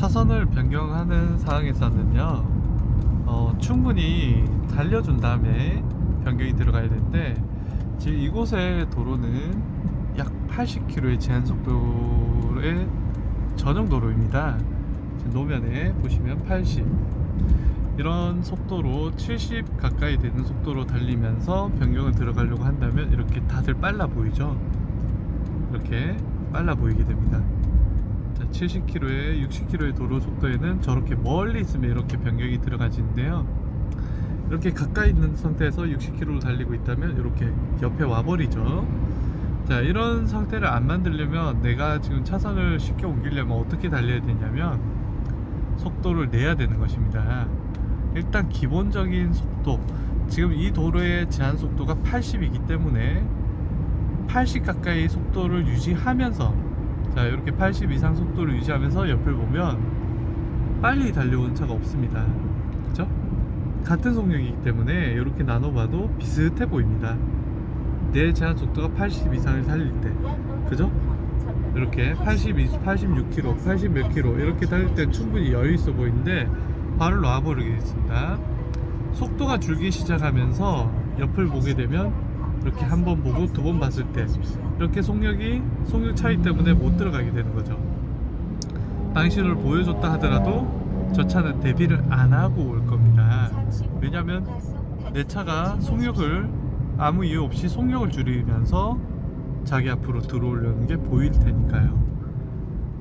차선을 변경하는 상황에서는요, 충분히 달려준 다음에 변경이 들어가야 되는데, 지금 이곳의 도로는 약 80km의 제한속도의 전용도로입니다. 지금 노면에 보시면 80, 이런 속도로 70 가까이 되는 속도로 달리면서 변경을 들어가려고 한다면 이렇게 다들 빨라 보이죠. 이렇게 빨라 보이게 됩니다. 70km에 60km의 도로 속도에는 저렇게 멀리 있으면 이렇게 변경이 들어가지는데요, 이렇게 가까이 있는 상태에서 60km로 달리고 있다면 이렇게 옆에 와버리죠. 자, 이런 상태를 안 만들려면, 내가 지금 차선을 쉽게 옮기려면 어떻게 달려야 되냐면 속도를 내야 되는 것입니다. 일단 기본적인 속도, 지금 이 도로의 제한 속도가 80이기 때문에 80 가까이 속도를 유지하면서, 자, 이렇게 80 이상 속도를 유지하면서 옆을 보면 빨리 달려오는 차가 없습니다. 그죠? 같은 속력이기 때문에 이렇게 나눠봐도 비슷해 보입니다. 내 제한 속도가 80 이상을 달릴 때, 그죠? 이렇게 86km, 80 몇 킬로 이렇게 달릴 때 충분히 여유 있어 보이는데 바로 놔버리겠습니다. 속도가 줄기 시작하면서 옆을 보게 되면 이렇게 한 번 보고 두 번 봤을 때 이렇게 속력 차이 때문에 못 들어가게 되는 거죠. 방신호를 보여줬다 하더라도 저 차는 대비를 안 하고 올 겁니다. 왜냐면 내 차가 속력을 아무 이유 없이 속력을 줄이면서 자기 앞으로 들어오려는 게 보일 테니까요.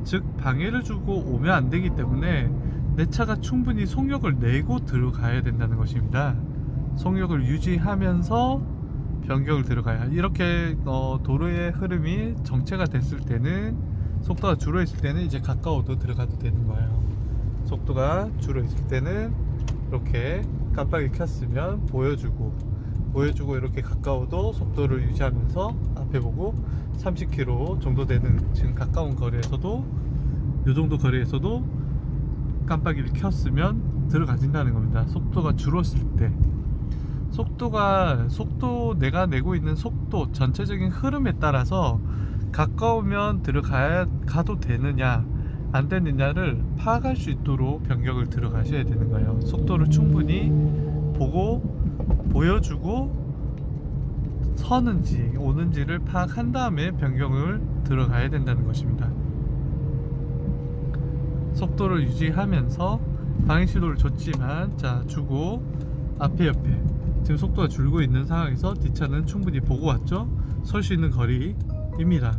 즉 방해를 주고 오면 안 되기 때문에 내 차가 충분히 속력을 내고 들어가야 된다는 것입니다. 속력을 유지하면서 변경을 들어가야, 이렇게 도로의 흐름이 정체가 됐을 때는, 속도가 줄어 있을 때는 이제 가까워도 들어가도 되는 거예요. 속도가 줄어 있을 때는 이렇게 깜빡이 켰으면 보여주고 이렇게 가까워도 속도를 유지하면서 앞에 보고 30km 정도 되는, 지금 가까운 거리에서도, 이 정도 거리에서도 깜빡이를 켰으면 들어가진다는 겁니다. 속도가 줄었을 때, 내가 내고 있는 속도 전체적인 흐름에 따라서 가까우면 가도 되느냐 안 되느냐를 파악할 수 있도록 변경을 들어가셔야 되는 거예요. 속도를 충분히 보여주고 서는지 오는지를 파악한 다음에 변경을 들어가야 된다는 것입니다. 속도를 유지하면서 방해신호를 줬지만, 자, 주고 앞에 옆에 지금 속도가 줄고 있는 상황에서 뒷차는 충분히 보고 왔죠. 설 수 있는 거리입니다.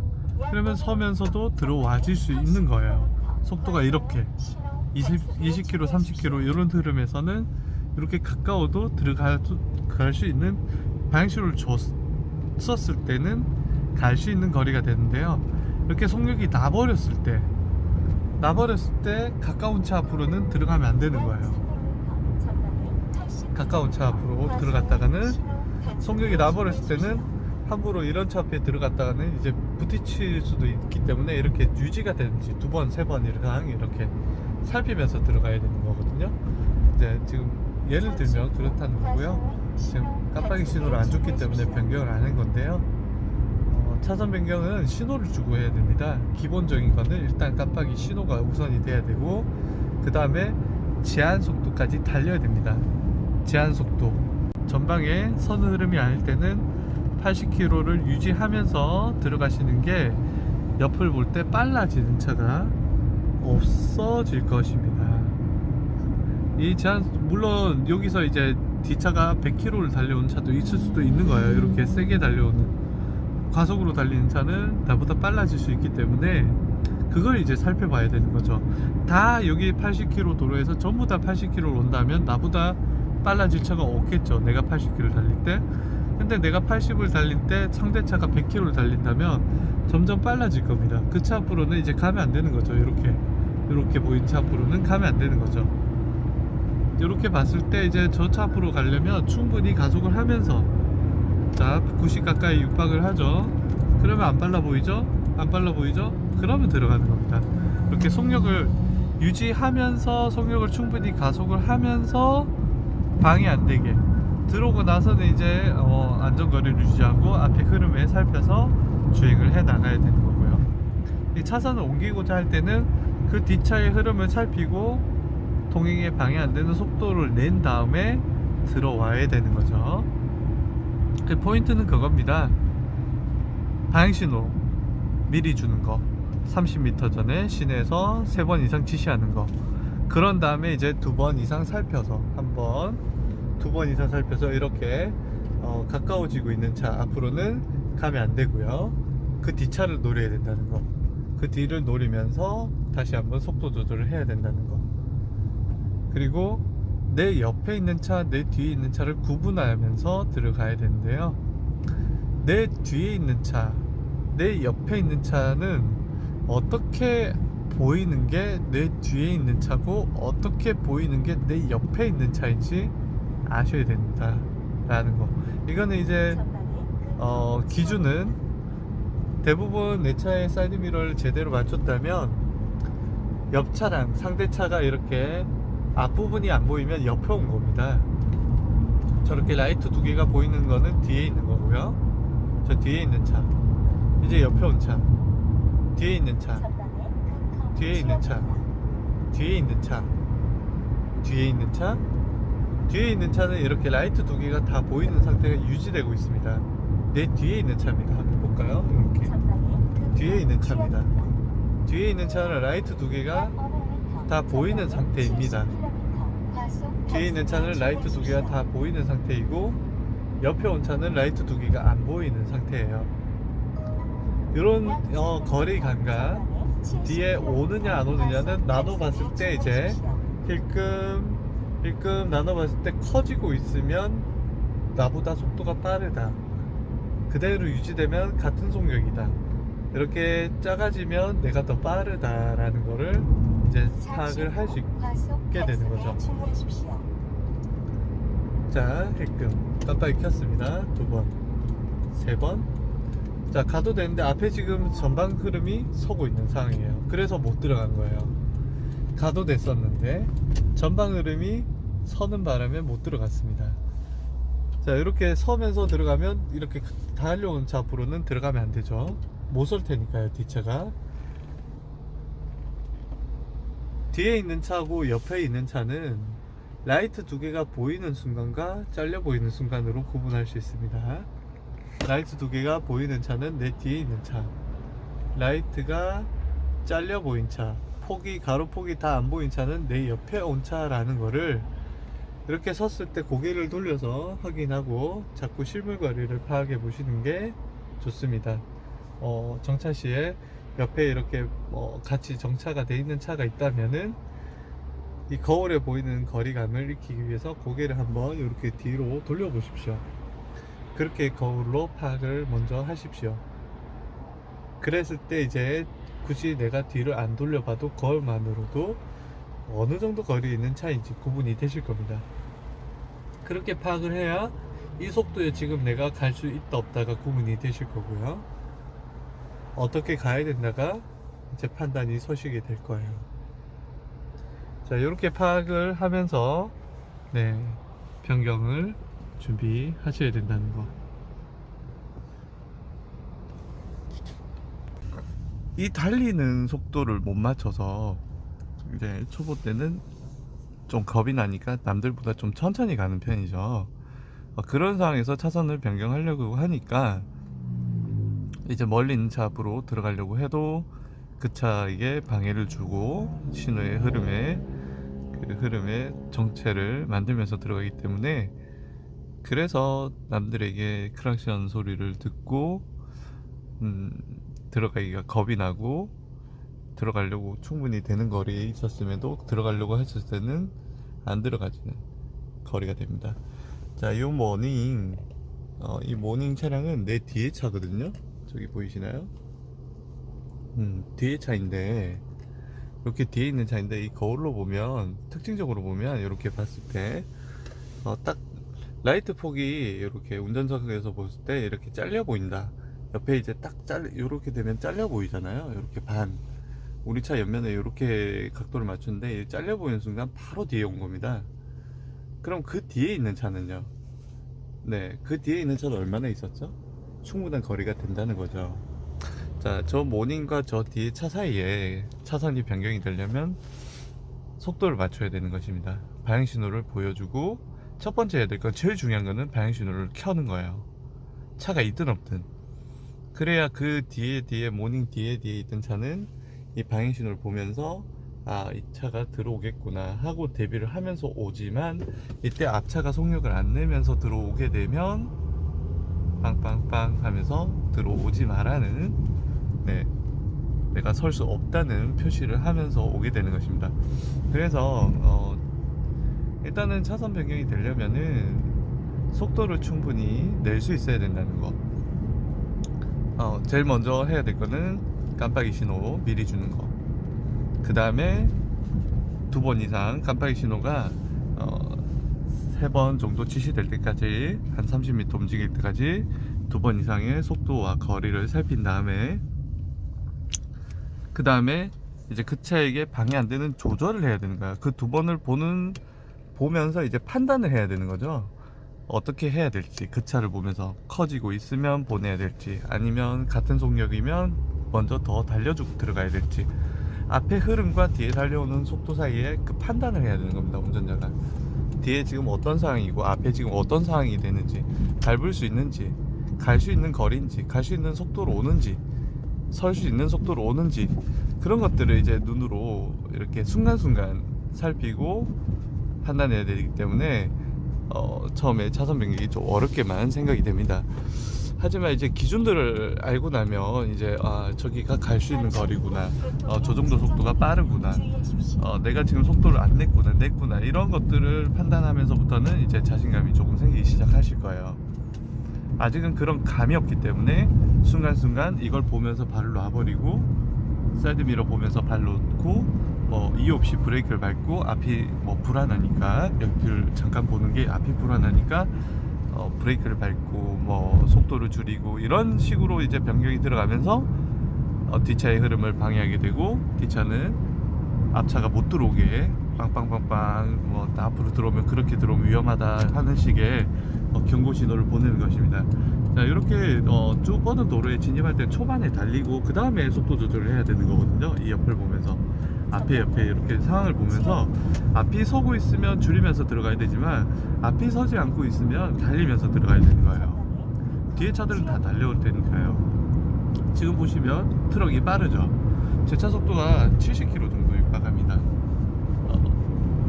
그러면 서면서도 들어와질 수 있는 거예요. 속도가 이렇게 20km, 30km 이런 흐름에서는 이렇게 가까워도 들어갈 수 있는, 방향신호를 줬었을 때는 갈 수 있는 거리가 되는데요, 이렇게 속력이 나버렸을 때 가까운 차 앞으로는 들어가면 안 되는 거예요. 가까운 차 앞으로 들어갔다가는, 속력이 나버렸을 때는 함부로 이런 차 앞에 들어갔다가는 이제 부딪힐 수도 있기 때문에 이렇게 유지가 되는지 두 번, 세 번 이렇게 살피면서 들어가야 되는 거거든요. 이제 지금 예를 들면 그렇다는 거고요. 지금 깜빡이 신호를 안 줬기 때문에 변경을 안 한 건데요, 차선 변경은 신호를 주고 해야 됩니다. 기본적인 거는 일단 깜빡이 신호가 우선이 돼야 되고, 그 다음에 제한 속도까지 달려야 됩니다. 제한 속도, 전방에 선 흐름이 아닐 때는 80km를 유지하면서 들어가시는 게 옆을 볼 때 빨라지는 차가 없어질 것입니다. 이 제한, 물론 여기서 이제 뒷차가 100km를 달려오는 차도 있을 수도 있는 거예요. 이렇게 세게 달려오는, 과속으로 달리는 차는 나보다 빨라질 수 있기 때문에 그걸 이제 살펴봐야 되는 거죠. 다 여기 80km 도로에서 전부 다 80km를 온다면 나보다 빨라질 차가 없겠죠. 내가 80km 달릴 때. 근데 내가 80을 달릴 때 상대차가 100km를 달린다면 점점 빨라질 겁니다. 그 차 앞으로는 이제 가면 안 되는 거죠. 이렇게 보이는 차 앞으로는 가면 안 되는 거죠. 이렇게 봤을 때 이제 저 차 앞으로 가려면 충분히 가속을 하면서, 자, 90 가까이 육박을 하죠. 그러면 안 빨라 보이죠? 그러면 들어가는 겁니다. 이렇게 속력을 유지하면서, 속력을 충분히 가속을 하면서 방해 안 되게 들어오고 나서는 이제 안전거리를 유지하고 앞에 흐름에 살펴서 주행을 해 나가야 되는 거고요. 이 차선을 옮기고자 할 때는 그 뒷차의 흐름을 살피고 통행에 방해 안 되는 속도를 낸 다음에 들어와야 되는 거죠. 그 포인트는 그겁니다. 방향신호 미리 주는 거, 30m 전에 시내에서 3번 이상 지시하는 거. 그런 다음에 이제 2번 이상 살펴서, 한 번, 2번 이상 살펴서 이렇게 가까워지고 있는 차 앞으로는 가면 안 되고요. 그 뒷차를 노려야 된다는 거. 그 뒤를 노리면서 다시 한번 속도 조절을 해야 된다는 거. 그리고 내 옆에 있는 차, 내 뒤에 있는 차를 구분하면서 들어가야 되는데요. 내 뒤에 있는 차, 내 옆에 있는 차는 어떻게 보이는 게 내 뒤에 있는 차고 어떻게 보이는 게 내 옆에 있는 차인지 아셔야 된다 라는 거. 이거는 이제 기준은 대부분 내 차의 사이드미러를 제대로 맞췄다면 옆 차랑 상대 차가 이렇게 앞부분이 안 보이면 옆에 온 겁니다. 저렇게 라이트 2개가 보이는 거는 뒤에 있는 거고요. 저 뒤에 있는 차, 이제 옆에 온 차, 뒤에 있는 차, 뒤에 있는 차, 뒤에 있는 차, 뒤에 있는 차, 뒤에 있는 차는 이렇게 라이트 2개가 다 보이는 상태가 유지되고 있습니다. 내 뒤에 있는 차입니다. 한번 볼까요? 이렇게 뒤에 있는 차입니다. 뒤에 있는 차는 라이트 2개가 다 보이는 상태입니다. 뒤에 있는 차는 라이트 2개가 다 보이는 상태이고 옆에 온 차는 라이트 2개가 안 보이는 상태예요. 이런 거리 감각, 뒤에 오느냐 안 오느냐는 나눠봤을 때 이제 힐끔 나눠봤을 때 커지고 있으면 나보다 속도가 빠르다, 그대로 유지되면 같은 속력이다, 이렇게 작아지면 내가 더 빠르다라는 거를 이제 파악을 할 수 있게 되는 거죠. 자, 힐끔 깜빡이 켰습니다. 2번, 3번. 자, 가도 되는데 앞에 지금 전방 흐름이 서고 있는 상황이에요. 그래서 못 들어간 거예요. 가도 됐었는데 전방 흐름이 서는 바람에 못 들어갔습니다. 자, 이렇게 서면서 들어가면 이렇게 달려온 차 앞으로는 들어가면 안 되죠. 못 설 테니까요, 뒷차가. 뒤에 있는 차고 옆에 있는 차는 라이트 2개가 보이는 순간과 잘려 보이는 순간으로 구분할 수 있습니다. 라이트 2개가 보이는 차는 내 뒤에 있는 차, 라이트가 잘려 보인 차, 가로폭이 다 안 보인 차는 내 옆에 온 차라는 거를 이렇게 섰을 때 고개를 돌려서 확인하고 자꾸 실물 거리를 파악해 보시는 게 좋습니다. 정차 시에 옆에 이렇게 같이 정차가 돼 있는 차가 있다면은 이 거울에 보이는 거리감을 익히기 위해서 고개를 한번 이렇게 뒤로 돌려 보십시오. 그렇게 거울로 파악을 먼저 하십시오. 그랬을 때 이제 굳이 내가 뒤를 안 돌려봐도 거울만으로도 어느 정도 거리에 있는 차인지 구분이 되실 겁니다. 그렇게 파악을 해야 이 속도에 지금 내가 갈 수 있다 없다가 구분이 되실 거고요. 어떻게 가야 된다가 이제 판단이 서시게 될 거예요. 자, 이렇게 파악을 하면서 변경을 준비하셔야 된다는 거. 이 달리는 속도를 못 맞춰서 이제 초보 때는 좀 겁이 나니까 남들보다 좀 천천히 가는 편이죠. 그런 상황에서 차선을 변경하려고 하니까 이제 멀리 있는 차 앞으로 들어가려고 해도 그 차에게 방해를 주고 신호의 흐름에 정체를 만들면서 들어가기 때문에, 그래서 남들에게 크락션 소리를 듣고 들어가기가 겁이 나고 들어가려고 충분히 되는 거리에 있었음에도 들어가려고 했을 때는 안 들어가지는 거리가 됩니다. 자, 이 모닝 차량은 내 뒤에 차거든요. 저기 보이시나요? 뒤에 차인데, 이렇게 뒤에 있는 차인데 이 거울로 보면, 특징적으로 보면 이렇게 봤을 때 딱 라이트 폭이 이렇게 운전석에서 봤을 때 이렇게 잘려 보인다. 옆에 이제 이렇게 되면 잘려 보이잖아요. 이렇게 우리 차 옆면에 이렇게 각도를 맞추는데 잘려 보이는 순간 바로 뒤에 온 겁니다. 그럼 그 뒤에 있는 차는요? 그 뒤에 있는 차는 얼마나 있었죠? 충분한 거리가 된다는 거죠. 자, 자, 저 모닝과 저 뒤에 차 사이에 차선이 변경이 되려면 속도를 맞춰야 되는 것입니다. 방향 신호를 보여주고, 첫 번째 해야 될 건, 제일 중요한 거는 방향 신호를 켜는 거예요. 차가 있든 없든. 그래야 그 뒤에 모닝 뒤에 있던 차는 이 방향 신호를 보면서 아, 이 차가 들어오겠구나 하고 대비를 하면서 오지만, 이때 앞차가 속력을 안 내면서 들어오게 되면 빵빵빵 하면서 들어오지 마라는, 네, 내가 설 수 없다는 표시를 하면서 오게 되는 것입니다. 그래서 일단은 차선 변경이 되려면은 속도를 충분히 낼 수 있어야 된다는 거. 제일 먼저 해야 될 거는 깜빡이 신호 미리 주는 거. 그 다음에 2번 이상 깜빡이 신호가 3번 정도 지시될 때까지, 한 30m 움직일 때까지 2번 이상의 속도와 거리를 살핀 다음에, 그 다음에 이제 그 차에게 방해 안 되는 조절을 해야 되는 거야. 그 2번을 보면서 이제 판단을 해야 되는 거죠. 어떻게 해야 될지, 그 차를 보면서 커지고 있으면 보내야 될지, 아니면 같은 속력이면 먼저 더 달려주고 들어가야 될지, 앞에 흐름과 뒤에 달려오는 속도 사이에 그 판단을 해야 되는 겁니다. 운전자가 뒤에 지금 어떤 상황이고 앞에 지금 어떤 상황이 되는지, 밟을 수 있는지, 갈 수 있는 거리인지, 갈 수 있는 속도로 오는지, 설 수 있는 속도로 오는지, 그런 것들을 이제 눈으로 이렇게 순간순간 살피고 판단해야 되기 때문에 처음에 차선 변경이 좀 어렵게만 생각이 됩니다. 하지만 이제 기준들을 알고 나면 이제 저기가 갈 수 있는 거리구나, 저 정도 속도가 빠르구나, 내가 지금 속도를 안 냈구나 이런 것들을 판단하면서부터는 이제 자신감이 조금 생기기 시작하실 거예요. 아직은 그런 감이 없기 때문에 순간순간 이걸 보면서 발을 놔버리고, 사이드미러 보면서 발 놓고 이유 없이 브레이크를 밟고, 앞이 불안하니까, 옆을 잠깐 보는 게 앞이 불안하니까 브레이크를 밟고 속도를 줄이고, 이런 식으로 이제 변경이 들어가면서 뒷차의 흐름을 방해하게 되고, 뒷차는 앞차가 못 들어오게 빵빵빵빵 앞으로 들어오면, 그렇게 들어오면 위험하다 하는 식의 경고 신호를 보내는 것입니다. 자, 이렇게 쭉 뻗은 도로에 진입할 때 초반에 달리고 그 다음에 속도 조절을 해야 되는 거거든요. 이 옆을 보면서, 앞에 이렇게 상황을 보면서, 앞이 서고 있으면 줄이면서 들어가야 되지만 앞이 서지 않고 있으면 달리면서 들어가야 되는 거예요. 뒤에 차들은 다 달려올 테니까요. 지금 보시면 트럭이 빠르죠. 제 차 속도가 70km 정도 육박합니다.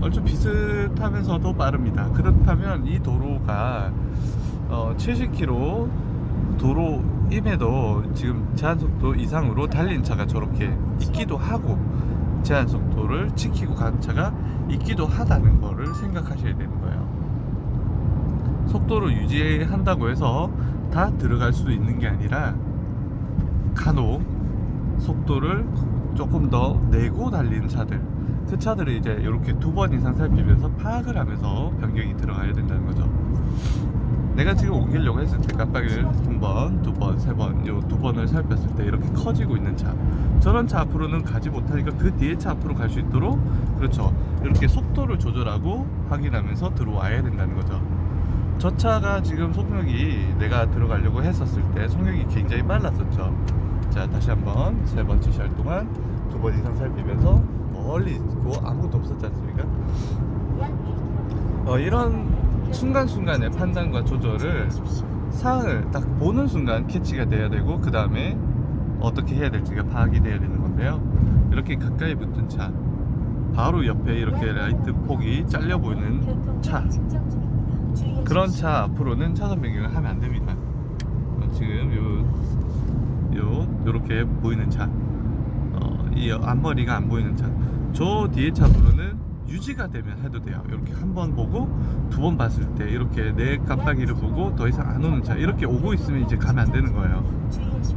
얼추 비슷하면서도 빠릅니다. 그렇다면 이 도로가 70km 도로임에도 지금 제한속도 이상으로 달린 차가 저렇게 있기도 하고, 제한속도를 지키고 간 차가 있기도 하다는 거를 생각하셔야 되는 거예요. 속도를 유지한다고 해서 다 들어갈 수 있는 게 아니라, 간혹 속도를 조금 더 내고 달리는 차들, 그 차들을 이제 이렇게 2번 이상 살피면서 파악을 하면서 변경이 들어가야 된다는 거죠. 내가 지금 옮기려고 했을 때 깜빡이를 1번, 2번, 3번, 요 2번을 살폈을 때 이렇게 커지고 있는 차, 저런 차 앞으로는 가지 못하니까 그 뒤에 차 앞으로 갈 수 있도록, 그렇죠, 이렇게 속도를 조절하고 확인하면서 들어와야 된다는 거죠. 저 차가 지금 속력이, 내가 들어가려고 했었을 때 속력이 굉장히 빨랐었죠. 자, 다시 한번 3번 지시할 동안 2번 이상 살피면서 멀리 있고 아무것도 없었지 않습니까? 이런 순간순간의 판단과 조절을, 상황을 딱 보는 순간 캐치가 돼야 되고, 그 다음에 어떻게 해야 될지가 파악이 돼야 되는 건데요. 이렇게 가까이 붙은 차, 바로 옆에 이렇게 라이트 폭이 잘려 보이는 차, 그런 차 앞으로는 차선 변경을 하면 안 됩니다. 지금 요렇게 보이는 차, 이 앞머리가 안 보이는 차, 저 뒤에 차 앞으로는 유지가 되면 해도 돼요. 이렇게 한 번 보고 2번 봤을 때 이렇게 내 깜빡이를 보고 더 이상 안 오는 차, 이렇게 오고 있으면 이제 가면 안 되는 거예요.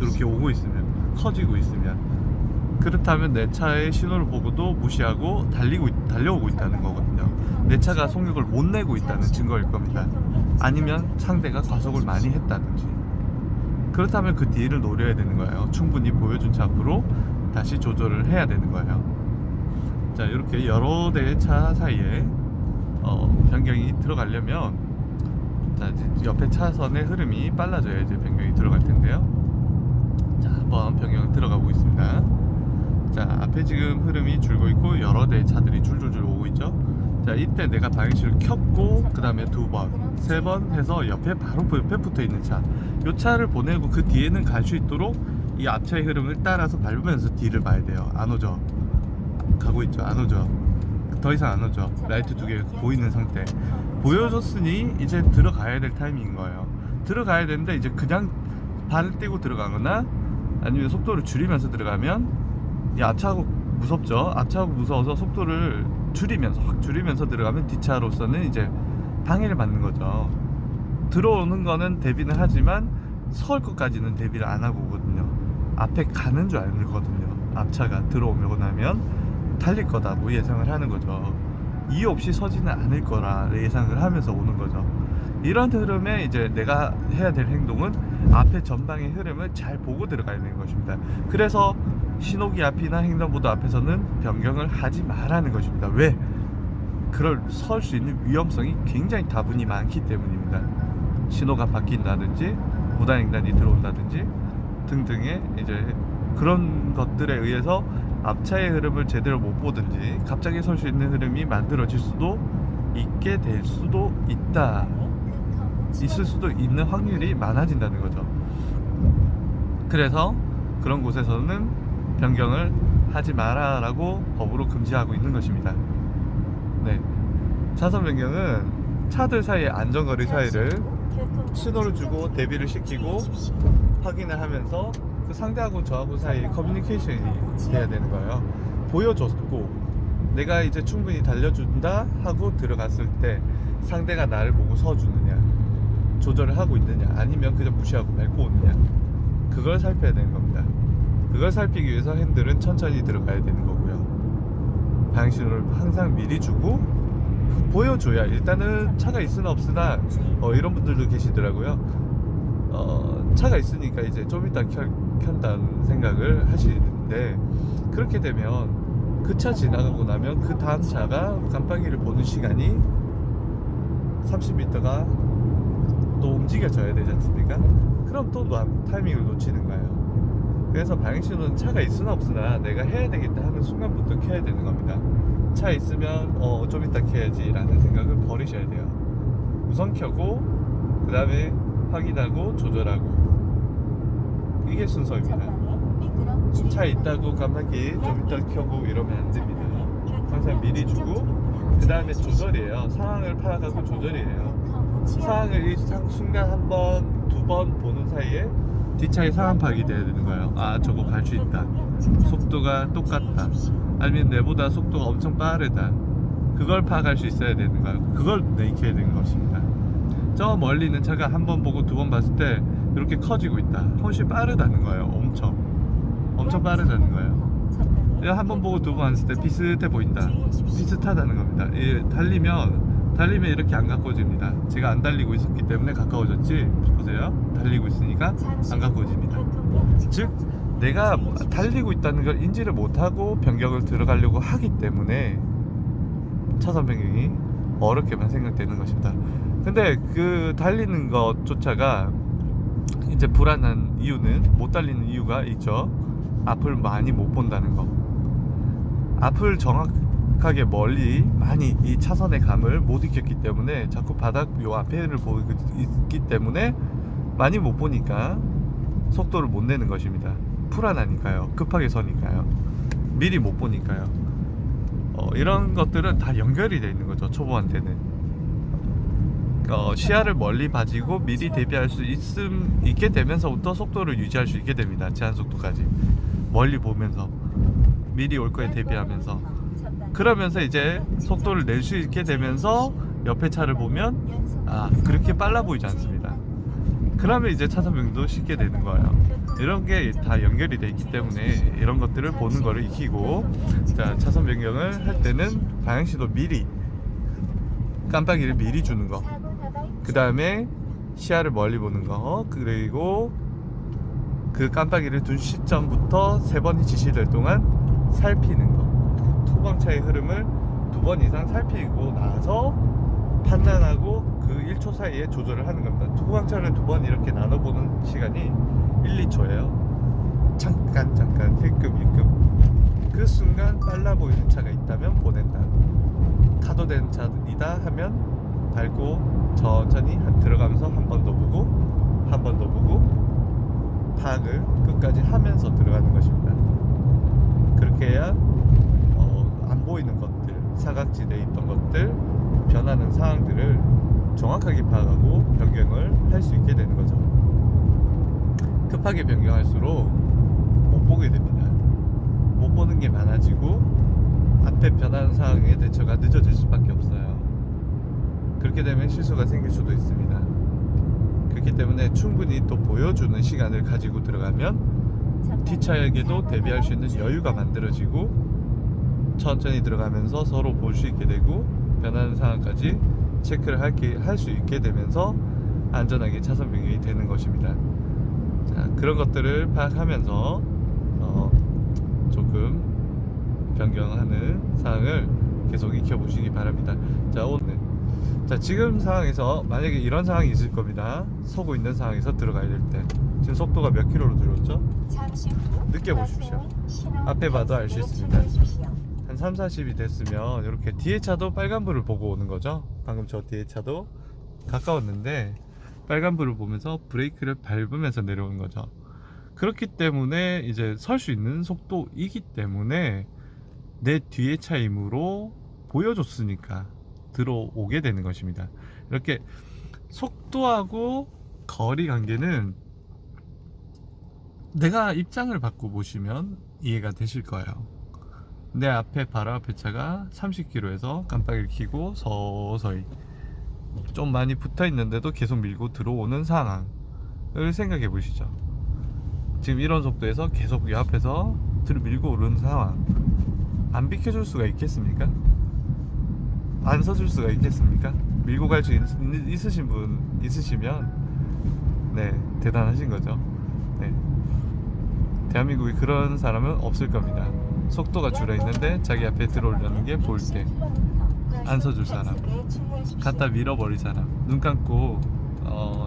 이렇게 오고 있으면, 커지고 있으면, 그렇다면 내 차의 신호를 보고도 무시하고 달려오고 있다는 거거든요. 내 차가 속력을 못 내고 있다는 증거일 겁니다. 아니면 상대가 과속을 많이 했다든지. 그렇다면 그 뒤를 노려야 되는 거예요. 충분히 보여준 차 앞으로 다시 조절을 해야 되는 거예요. 자, 이렇게 여러 대의 차 사이에 변경이 들어가려면, 자, 이제 옆에 차선의 흐름이 빨라져야 이제 변경이 들어갈 텐데요. 자, 한번 변경 들어가고 있습니다. 자, 앞에 지금 흐름이 줄고 있고 여러 대의 차들이 줄줄줄 오고 있죠. 자, 이때 내가 방향키를 켰고 그 다음에 두 번, 세 번 해서 옆에 바로 옆에 붙어 있는 차, 요 차를 보내고 그 뒤에는 갈 수 있도록 이 앞차의 흐름을 따라서 밟으면서 뒤를 봐야 돼요. 안 오죠? 가고 있죠? 안 오죠? 더 이상 안 오죠? 라이트 두 개 보이는 상태. 보여줬으니 이제 들어가야 될 타이밍인 거예요. 들어가야 되는데 이제 그냥 발을 떼고 들어가거나 아니면 속도를 줄이면서 들어가면 이 앞차하고 무섭죠? 앞차하고 무서워서 속도를 줄이면서 확 줄이면서 들어가면 뒷차로서는 이제 방해를 받는 거죠. 들어오는 거는 대비는 하지만 설 것까지는 대비를 안 하고 오거든요. 앞에 가는 줄 알거든요. 앞차가 들어오고 나면 달릴 거다 뭐 예상을 하는 거죠. 이유 없이 서지는 않을 거라 예상을 하면서 오는 거죠. 이런 흐름에 이제 내가 해야 될 행동은 앞에 전방의 흐름을 잘 보고 들어가야 되는 것입니다. 그래서 신호기 앞이나 횡단보도 앞에서는 변경을 하지 말라는 것입니다. 왜? 그럴 설 수 있는 위험성이 굉장히 다분히 많기 때문입니다. 신호가 바뀐다든지 무단횡단이 들어온다든지 등등의 이제 그런 것들에 의해서 앞차의 흐름을 제대로 못 보든지 갑자기 설 수 있는 흐름이 만들어질 수도 있게 될 수도 있다. 있을 수도 있는 확률이 많아진다는 거죠. 그래서 그런 곳에서는 변경을 하지 마라라고 법으로 금지하고 있는 것입니다. 네, 차선 변경은 차들 사이의 안전거리 사이를 신호를 주고 대비를 시키고 확인을 하면서 그 상대하고 저하고 사이의 커뮤니케이션이 돼야 되는 거예요. 보여줬고 내가 이제 충분히 달려준다 하고 들어갔을 때 상대가 나를 보고 서주느냐, 조절을 하고 있느냐, 아니면 그냥 무시하고 밟고 오느냐, 그걸 살펴야 되는 겁니다. 그걸 살피기 위해서 핸들은 천천히 들어가야 되는 거고요. 방향신호를 항상 미리 주고 보여줘야, 일단은 차가 있으나 없으나 이런 분들도 계시더라고요. 차가 있으니까 이제 좀 이따 켠다는 생각을 하시는데, 그렇게 되면 그 차 지나가고 나면 그 다음 차가 깜빡이를 보는 시간이 30m가 또 움직여져야 되지 않습니까? 그럼 또 타이밍을 놓치는 거예요. 그래서 방향신호는 차가 있으나 없으나 내가 해야 되겠다 하는 순간부터 켜야 되는 겁니다. 차 있으면 좀 이따 켜야지 라는 생각을 버리셔야 돼요. 우선 켜고 그 다음에 확인하고 조절하고, 이게 순서입니다. 차 있다고 깜빡이 좀 이따 켜고 이러면 안 됩니다. 항상 미리 주고 그 다음에 조절이에요. 상황을 파악하고 조절이에요. 상황을 이 순간 한 번, 두 번 보는 사이에 뒷차의 상황 파악이 돼야 되는 거예요. 아, 저거 갈 수 있다, 속도가 똑같다, 아니면 내보다 속도가 엄청 빠르다, 그걸 파악할 수 있어야 되는 거예요. 그걸 익혀야 되는 것입니다. 저 멀리 있는 차가 한 번 보고 두 번 봤을 때 이렇게 커지고 있다, 훨씬 빠르다는 거예요. 엄청 빠르다는 거예요. 한 번 보고 두 번 봤을 때 비슷해 보인다, 비슷하다는 겁니다. 달리면 이렇게 안 가까워집니다. 제가 안 달리고 있었기 때문에 가까워졌지, 보세요. 달리고 있으니까 안 가까워집니다. 즉 내가 달리고 있다는 걸 인지를 못하고 변경을 들어가려고 하기 때문에 차선 변경이 어렵게만 생각되는 것입니다. 근데 그 달리는 것조차가 이제 불안한 이유는, 못 달리는 이유가 있죠. 앞을 많이 못 본다는 거. 앞을 정확하게 멀리 많이 이 차선의 감을 못 익혔기 때문에 자꾸 바닥 요 앞에를 보고 있기 때문에 많이 못 보니까 속도를 못 내는 것입니다. 불안하니까요. 급하게 서니까요. 미리 못 보니까요. 이런 것들은 다 연결이 되어 있는 거죠. 초보한테는. 시야를 멀리 봐지고 미리 대비할 수 있게 되면서부터 속도를 유지할 수 있게 됩니다. 제한 속도까지 멀리 보면서 미리 올 거에 대비하면서, 그러면서 이제 속도를 낼 수 있게 되면서 옆에 차를 보면 그렇게 빨라 보이지 않습니다. 그러면 이제 차선 변경도 쉽게 되는 거예요. 이런 게 다 연결이 되어 있기 때문에 이런 것들을 보는 거를 익히고, 자, 차선 변경을 할 때는 방향신호 미리, 깜빡이를 미리 주는 거, 그 다음에 시야를 멀리 보는 거, 그리고 그 깜빡이를 둔 시점부터 3번이 지시될 동안 살피는 거. 후방차의 흐름을 2번 이상 살피고 나서 판단하고 그 1초 사이에 조절을 하는 겁니다. 후방차를 2번 이렇게 나눠보는 시간이 1, 2초예요. 잠깐 힐끔힐끔 그 순간 빨라 보이는 차가 있다면 보낸다. 가도된 차이다 하면 밟고 천천히 들어가면서 한 번 더 보고 한 번 더 보고 파악을 끝까지 하면서 들어가는 것입니다. 그렇게 해야 안 보이는 것들, 사각지대에 있던 것들, 변하는 상황들을 정확하게 파악하고 변경을 할 수 있게 되는 거죠. 급하게 변경할수록 못 보게 됩니다. 못 보는 게 많아지고 앞에 변하는 상황에 대처가 늦어질 수밖에 없어요. 그렇게 되면 실수가 생길 수도 있습니다. 그렇기 때문에 충분히 또 보여주는 시간을 가지고 들어가면 뒷차에게도 대비할 수 있는 여유가 만들어지고 천천히 들어가면서 서로 볼 수 있게 되고 변하는 상황까지 체크를 할 수 있게 되면서 안전하게 차선 변경이 되는 것입니다. 자, 그런 것들을 파악하면서 조금 변경하는 사항을 계속 익혀보시기 바랍니다. 자, 오늘 지금 상황에서 만약에 이런 상황이 있을 겁니다. 서고 있는 상황에서 들어가야 될 때 지금 속도가 몇 킬로로 들어왔죠? 느껴보십시오. 앞에 봐도 알 수 있습니다. 한 3, 40이 됐으면 이렇게 뒤에 차도 빨간불을 보고 오는 거죠. 방금 저 뒤에 차도 가까웠는데 빨간불을 보면서 브레이크를 밟으면서 내려오는 거죠. 그렇기 때문에 이제 설 수 있는 속도이기 때문에 내 뒤에 차이므로 보여줬으니까 들어오게 되는 것입니다. 이렇게 속도하고 거리 관계는 내가 입장을 바꿔 보시면 이해가 되실 거예요. 내 앞에 바로 앞에 차가 30km에서 깜빡이를 켜고 서서히 좀 많이 붙어 있는데도 계속 밀고 들어오는 상황을 생각해 보시죠. 지금 이런 속도에서 계속 이 앞에서 밀고 오르는 상황, 안 비켜줄 수가 있겠습니까? 안 서줄 수가 있겠습니까? 밀고 갈 수 있으신 분 있으시면 네, 대단하신 거죠. 네. 대한민국에 그런 사람은 없을 겁니다. 속도가 줄어 있는데 자기 앞에 들어오려는 게 보일 때 안 서줄 사람, 갖다 밀어버릴 사람, 눈 감고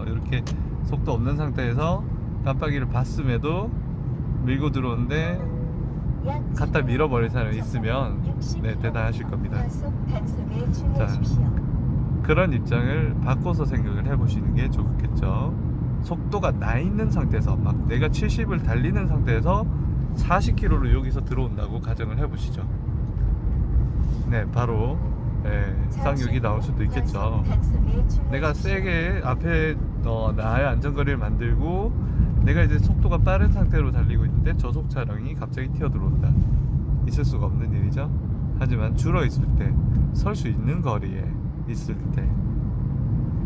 이렇게 속도 없는 상태에서 깜빡이를 봤음에도 밀고 들어오는데 갖다 밀어버릴 사람이 있으면 네, 대단하실 겁니다. 자, 그런 입장을 바꿔서 생각을 해보시는 게 좋겠죠. 속도가 나 있는 상태에서 막 내가 70을 달리는 상태에서 40km로 여기서 들어온다고 가정을 해보시죠. 네, 바로 쌍욕이 나올 수도 있겠죠. 내가 세게 앞에 나의 안전거리를 만들고 내가 이제 속도가 빠른 상태로 달리고 있는데 저속 차량이 갑자기 튀어 들어온다. 있을 수가 없는 일이죠. 하지만 줄어 있을 때, 설 수 있는 거리에 있을 때,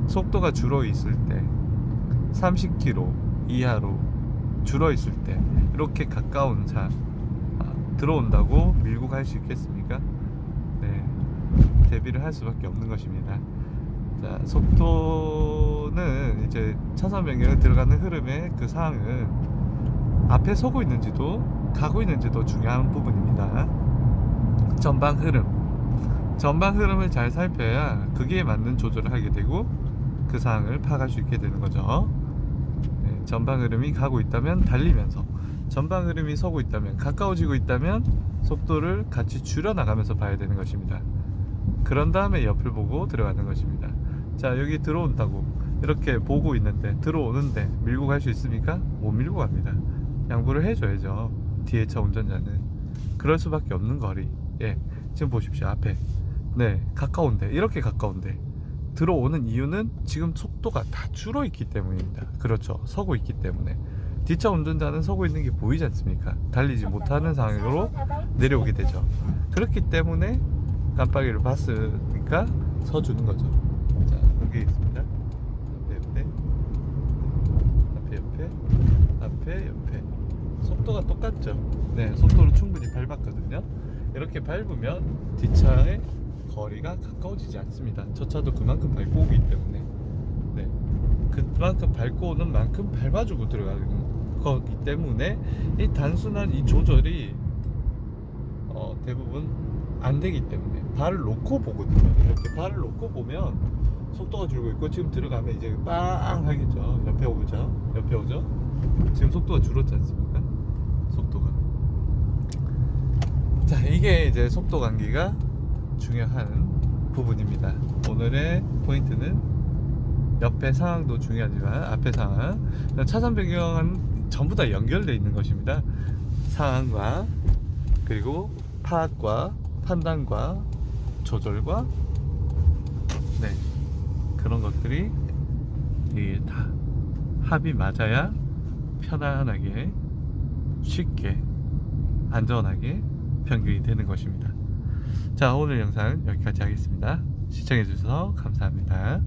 속도가 줄어 있을 때, 30km 이하로 줄어 있을 때 이렇게 가까운 차 들어온다고 밀고 갈 수 있겠습니까? 네, 대비를 할 수밖에 없는 것입니다. 자, 속도는 이제 차선 변경에 들어가는 흐름의 그 사항은 앞에 서고 있는지도 가고 있는지도 중요한 부분입니다. 전방 흐름을 잘 살펴야 거기에 맞는 조절을 하게 되고 그 사항을 파악할 수 있게 되는 거죠. 네, 전방 흐름이 가고 있다면 달리면서, 전방 흐름이 서고 있다면, 가까워지고 있다면 속도를 같이 줄여 나가면서 봐야 되는 것입니다. 그런 다음에 옆을 보고 들어가는 것입니다. 자, 여기 들어온다고 이렇게 보고 있는데 들어오는데 밀고 갈 수 있습니까? 못 밀고 갑니다. 양보를 해줘야죠. 뒤에 차 운전자는 그럴 수밖에 없는 거리. 예, 지금 보십시오. 앞에 네, 가까운데, 이렇게 가까운데 들어오는 이유는 지금 속도가 다 줄어 있기 때문입니다. 그렇죠, 서고 있기 때문에. 뒷차 운전자는 서고 있는 게 보이지 않습니까? 달리지 못하는 상황으로 내려오게 되죠. 그렇기 때문에 깜빡이를 봤으니까 서주는 거죠. 자, 여기 있습니다. 앞에 옆에 속도가 똑같죠. 네, 속도를 충분히 밟았거든요. 이렇게 밟으면 뒷차의 거리가 가까워지지 않습니다. 저 차도 그만큼 밟고 오기 때문에 네, 그만큼 밟고 오는 만큼 밟아주고 들어가는 거기 때문에 이 단순한 이 조절이 대부분 안 되기 때문에 발을 놓고 보거든요. 이렇게 발을 놓고 보면 속도가 줄고 있고, 지금 들어가면 이제 빵 하겠죠. 옆에 오죠. 지금 속도가 줄었지 않습니까? 자, 이게 이제 속도 감기가 중요한 부분입니다. 오늘의 포인트는 옆에 상황도 중요하지만 앞에 상황, 차선 변경은 전부 다 연결되어 있는 것입니다. 상황과 그리고 파악과 판단과 조절과 네, 그런 것들이 이게 다 합이 맞아야 편안하게 쉽게 안전하게 변경이 되는 것입니다. 자, 오늘 영상 여기까지 하겠습니다. 시청해 주셔서 감사합니다.